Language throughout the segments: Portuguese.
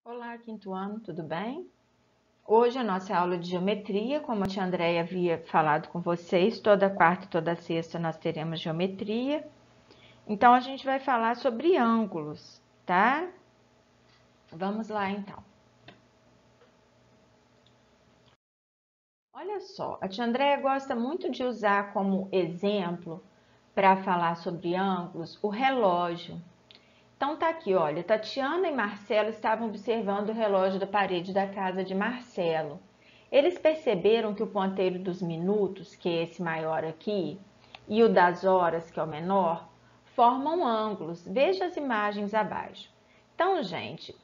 Olá, quinto ano, tudo bem? Hoje a nossa aula de geometria, como a tia Andréia havia falado com vocês, toda quarta e toda sexta nós teremos geometria. Então, a gente vai falar sobre ângulos, tá? Vamos lá, então. Olha só, a tia Andréia gosta muito de usar como exemplo para falar sobre ângulos o relógio. Então, tá aqui, olha, Tatiana e Marcelo estavam observando o relógio da parede da casa de Marcelo. Eles perceberam que o ponteiro dos minutos, que é esse maior aqui, e o das horas, que é o menor, formam ângulos. Veja as imagens abaixo. Então, gente,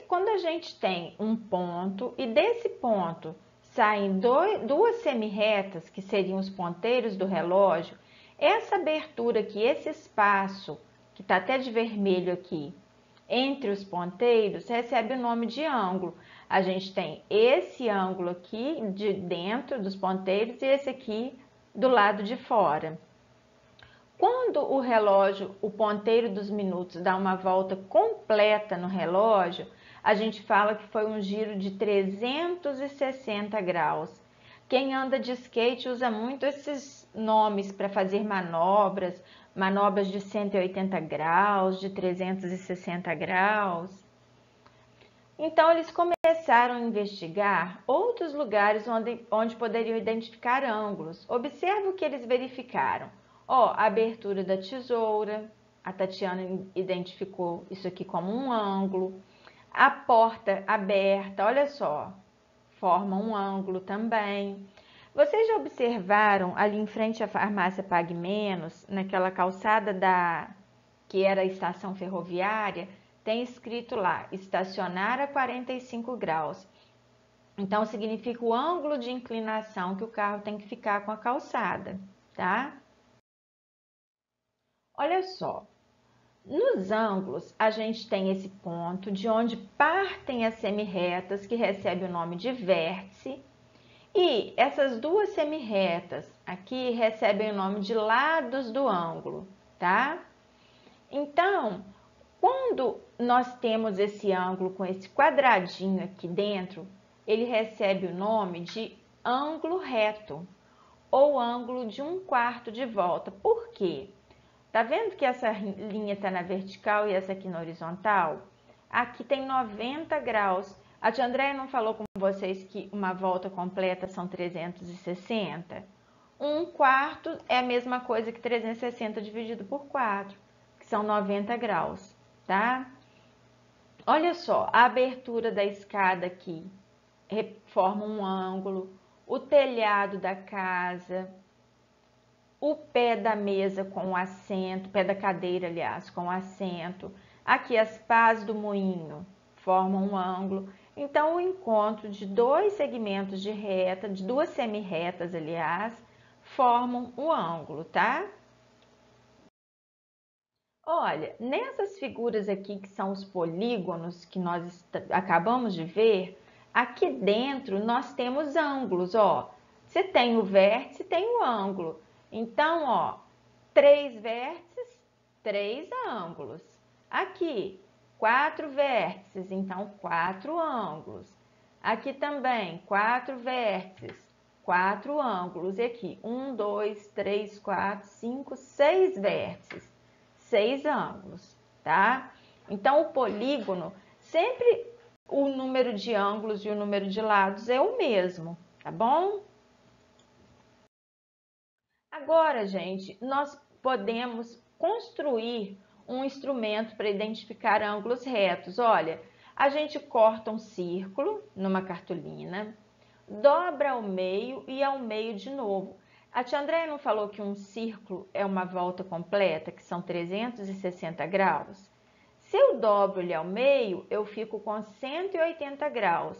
quando a gente tem um ponto e desse ponto saem duas semirretas, que seriam os ponteiros do relógio, essa abertura aqui, esse espaço, que está até de vermelho aqui, entre os ponteiros, recebe o nome de ângulo. A gente tem esse ângulo aqui de dentro dos ponteiros e esse aqui do lado de fora. Quando o relógio, o ponteiro dos minutos, dá uma volta completa no relógio, a gente fala que foi um giro de 360 graus. Quem anda de skate usa muito esses nomes para fazer manobras, manobras de 180 graus, de 360 graus. Então, eles começaram a investigar outros lugares onde poderiam identificar ângulos. Observe o que eles verificaram. Ó, a abertura da tesoura, a Tatiana identificou isso aqui como um ângulo. A porta aberta, olha só, forma um ângulo também. Vocês já observaram ali em frente à farmácia Pague Menos, naquela calçada que era a estação ferroviária, tem escrito lá, estacionar a 45 graus. Então, significa o ângulo de inclinação que o carro tem que ficar com a calçada, tá? Olha só, nos ângulos, a gente tem esse ponto de onde partem as semirretas, que recebe o nome de vértice, e essas duas semirretas aqui recebem o nome de lados do ângulo, tá? Então, quando nós temos esse ângulo com esse quadradinho aqui dentro, ele recebe o nome de ângulo reto ou ângulo de 1/4 de volta. Por quê? Tá vendo que essa linha está na vertical e essa aqui na horizontal? Aqui tem 90 graus. A tia Andréia não falou com vocês que uma volta completa são 360? 1/4 é a mesma coisa que 360 dividido por 4, que são 90 graus, tá? Olha só, a abertura da escada aqui forma um ângulo, o telhado da casa, o pé da mesa com o assento, pé da cadeira, aliás, com o assento. Aqui as pás do moinho formam um ângulo. Então, o encontro de dois segmentos de reta, de duas semirretas, aliás, formam o ângulo, tá? Olha, nessas figuras aqui que são os polígonos que nós acabamos de ver, aqui dentro nós temos ângulos, ó. Você tem o vértice, tem o ângulo. Então, ó, 3 vértices, 3 ângulos. Aqui, 4 vértices, então 4 ângulos. Aqui também, 4 vértices, 4 ângulos. E aqui, 1, 2, 3, 4, 5, 6 vértices, 6 ângulos, tá? Então, o polígono, sempre o número de ângulos e o número de lados é o mesmo, tá bom? Agora, gente, nós podemos construir um instrumento para identificar ângulos retos. Olha, a gente corta um círculo numa cartolina, dobra ao meio e ao meio de novo. A tia Andréia não falou que um círculo é uma volta completa, que são 360 graus? Se eu dobro ele ao meio, eu fico com 180 graus.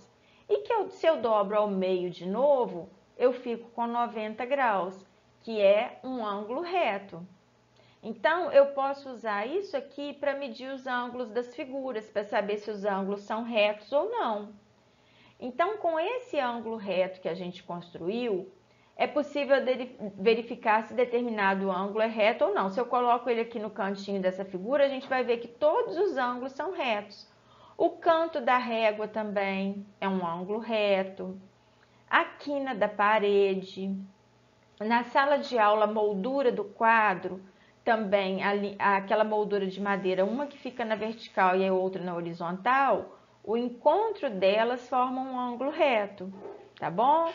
E se eu dobro ao meio de novo, eu fico com 90 graus, que é um ângulo reto. Então, eu posso usar isso aqui para medir os ângulos das figuras, para saber se os ângulos são retos ou não. Então, com esse ângulo reto que a gente construiu, é possível verificar se determinado ângulo é reto ou não. Se eu coloco ele aqui no cantinho dessa figura, a gente vai ver que todos os ângulos são retos. O canto da régua também é um ângulo reto. A quina da parede. Na sala de aula, a moldura do quadro, também aquela moldura de madeira, uma que fica na vertical e a outra na horizontal, o encontro delas forma um ângulo reto, tá bom?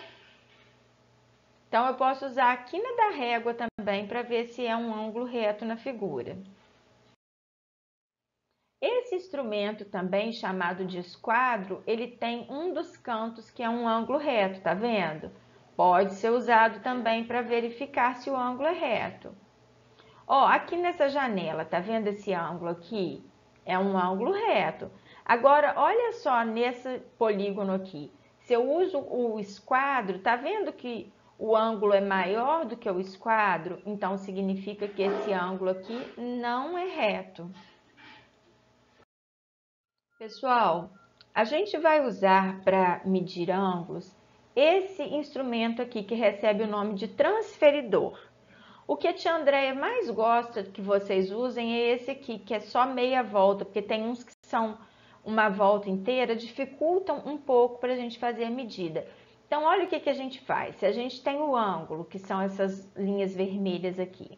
Então, eu posso usar a quina da régua também para ver se é um ângulo reto na figura. Esse instrumento também chamado de esquadro, ele tem um dos cantos que é um ângulo reto, tá vendo? Pode ser usado também para verificar se o ângulo é reto. Ó, aqui nessa janela, tá vendo esse ângulo aqui? É um ângulo reto. Agora, olha só nesse polígono aqui. Se eu uso o esquadro, tá vendo que o ângulo é maior do que o esquadro? Então, significa que esse ângulo aqui não é reto. Pessoal, a gente vai usar para medir ângulos esse instrumento aqui que recebe o nome de transferidor. O que a tia Andréia mais gosta que vocês usem é esse aqui, que é só meia volta, porque tem uns que são uma volta inteira, dificultam um pouco para a gente fazer a medida. Então, olha o que a gente faz. Se a gente tem o ângulo, que são essas linhas vermelhas aqui,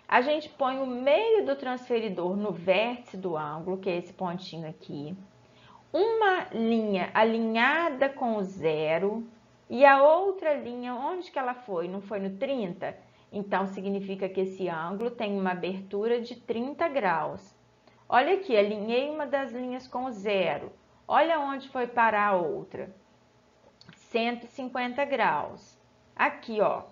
a gente põe o meio do transferidor no vértice do ângulo, que é esse pontinho aqui, uma linha alinhada com o zero e a outra linha, onde que ela foi? Não foi no 30? Então, significa que esse ângulo tem uma abertura de 30 graus. Olha aqui, alinhei uma das linhas com o zero. Olha onde foi parar a outra. 150 graus. Aqui, ó.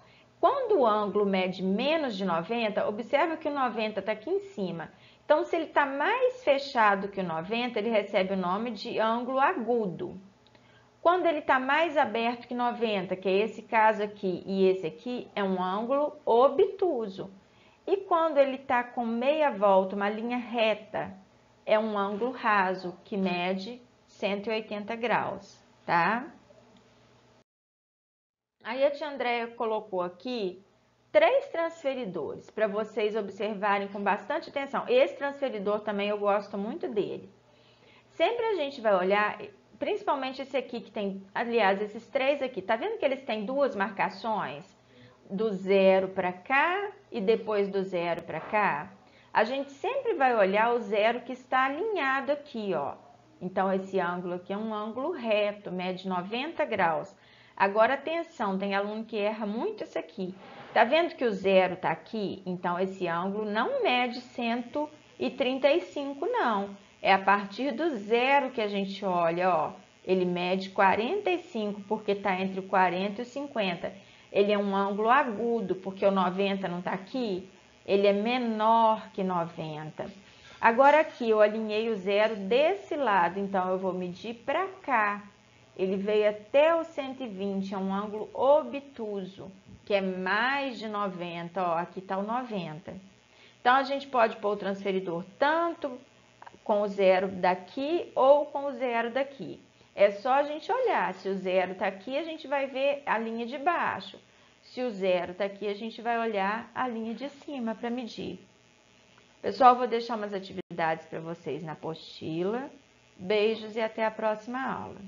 Quando o ângulo mede menos de 90, observa que o 90 está aqui em cima. Então, se ele está mais fechado que o 90, ele recebe o nome de ângulo agudo. Quando ele está mais aberto que 90, que é esse caso aqui e esse aqui, é um ângulo obtuso. E quando ele está com meia volta, uma linha reta, é um ângulo raso, que mede 180 graus, tá? Aí a tia Andréia colocou aqui 3 transferidores para vocês observarem com bastante atenção. Esse transferidor também eu gosto muito dele. Sempre a gente vai olhar, principalmente esse aqui que tem, aliás, esses 3 aqui, tá vendo que eles têm 2 marcações? Do zero para cá e depois do zero para cá? A gente sempre vai olhar o zero que está alinhado aqui, ó. Então, esse ângulo aqui é um ângulo reto, mede 90 graus. Agora, atenção, tem aluno que erra muito isso aqui. Tá vendo que o zero tá aqui? Então, esse ângulo não mede 135, não. É a partir do zero que a gente olha, ó. Ele mede 45, porque tá entre o 40 e o 50. Ele é um ângulo agudo, porque o 90 não tá aqui. Ele é menor que 90. Agora aqui, eu alinhei o zero desse lado, então eu vou medir para cá. Ele veio até o 120, é um ângulo obtuso, que é mais de 90, ó, aqui está o 90. Então, a gente pode pôr o transferidor tanto com o zero daqui ou com o zero daqui. É só a gente olhar, se o zero está aqui, a gente vai ver a linha de baixo. Se o zero está aqui, a gente vai olhar a linha de cima para medir. Pessoal, vou deixar umas atividades para vocês na apostila. Beijos e até a próxima aula.